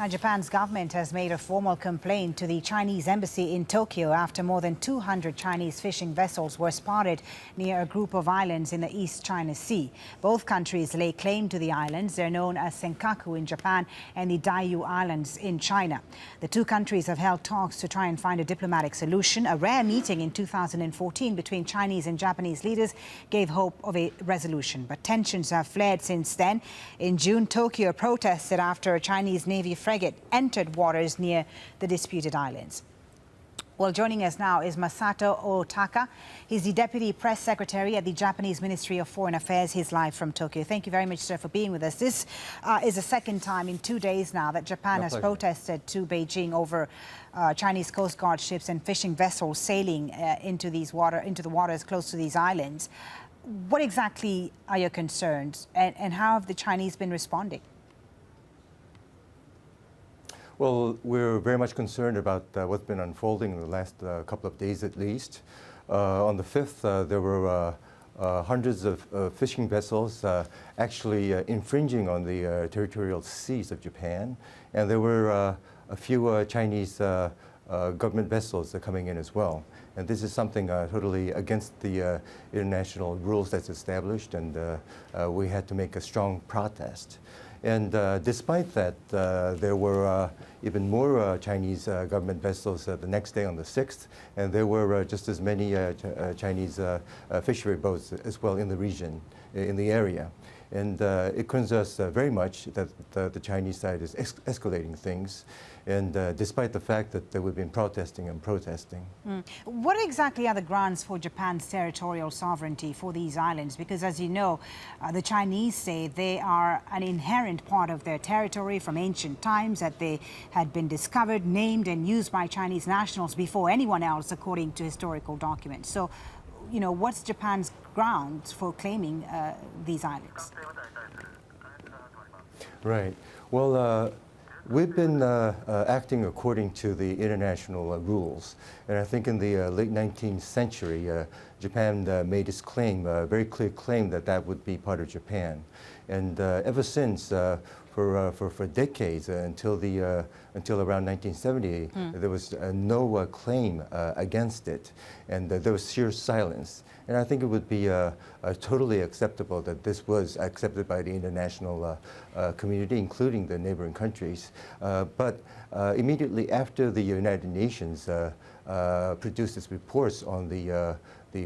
Now, Japan's government has made a formal complaint to the Chinese embassy in Tokyo after more than 200 Chinese fishing vessels were spotted near a group of islands in the East China Sea. Both countries lay claim to the islands. They're known as Senkaku in Japan and the Diaoyu Islands in China. The two countries have held talks to try and find a diplomatic solution. A rare meeting in 2014 between Chinese and Japanese leaders gave hope of a resolution, but tensions have flared since then. In June, Tokyo protested after a Chinese Navy frigate entered waters near the disputed islands. Well, joining us now is Masato Ohtaka. He's the Deputy Press Secretary at the Japanese Ministry of Foreign Affairs. He's live from Tokyo. Thank you very much, sir, for being with us. This is the second time in 2 days now that Japan has protested to Beijing over Chinese coastguard ships and fishing vessels sailing into the waters close to these islands. What exactly are your concerns, and how have the Chinese been responding? Well, we're very much concerned about what's been unfolding in the last couple of days at least. On the 5th, there were hundreds of fishing vessels actually infringing on the territorial seas of Japan. And there were a few Chinese government vessels coming in as well. And this is something totally against the international rules that's established, and we had to make a strong protest. And despite that, there were even more Chinese government vessels the next day on the 6th, and there were just as many Chinese fishery boats as well in the region, in the area. And it concerns us very much that the Chinese side is escalating things, and despite the fact that we've been protesting and protesting. What exactly are the grounds for Japan's territorial sovereignty for these islands? Because as you know, the Chinese say they are an inherent part of their territory from ancient times, that they had been discovered, named and used by Chinese nationals before anyone else, according to historical documents. So, you know, what's Japan's grounds for claiming these islands? Right. Well, we've been acting according to the international rules. And I think in the late 19th century, Japan made its claim, a very clear claim that that would be part of Japan. And ever since, for decades, until around 1970, there was no claim against it, and there was sheer silence. And I think it would be totally acceptable that this was accepted by the international community, including the neighboring countries. But immediately after the United Nations produced its reports on the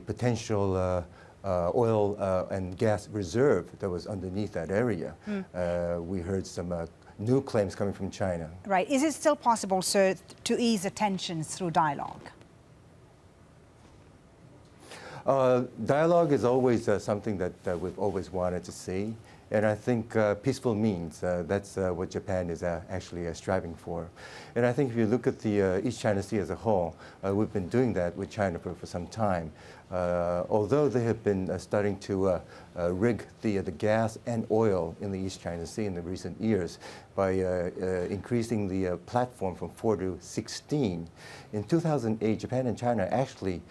potential oil and gas reserve that was underneath that area, we heard some new claims coming from China. Right. Is it still possible, sir, to ease the tensions through dialogue? Dialogue is always something that we've always wanted to see. And I think peaceful means, that's what Japan is actually striving for. And I think if you look at the East China Sea as a whole, we've been doing that with China for some time. Although they have been starting to rig the gas and oil in the East China Sea in the recent years by increasing the platform from 4 to 16. In 2008, Japan and China actually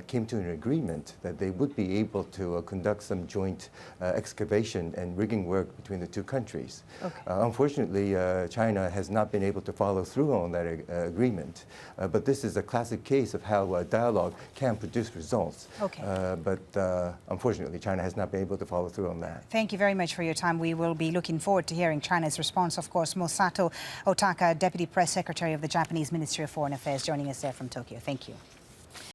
came to an agreement that they would be able to conduct some joint excavation and rigging work between the two countries. Okay. Unfortunately, China has not been able to follow through on that agreement. But this is a classic case of how dialogue can produce results. Okay. But unfortunately, China has not been able to follow through on that. Thank you very much for your time. We will be looking forward to hearing China's response. Of course, Masato Ohtaka, Deputy Press Secretary of the Japanese Ministry of Foreign Affairs, joining us there from Tokyo. Thank you.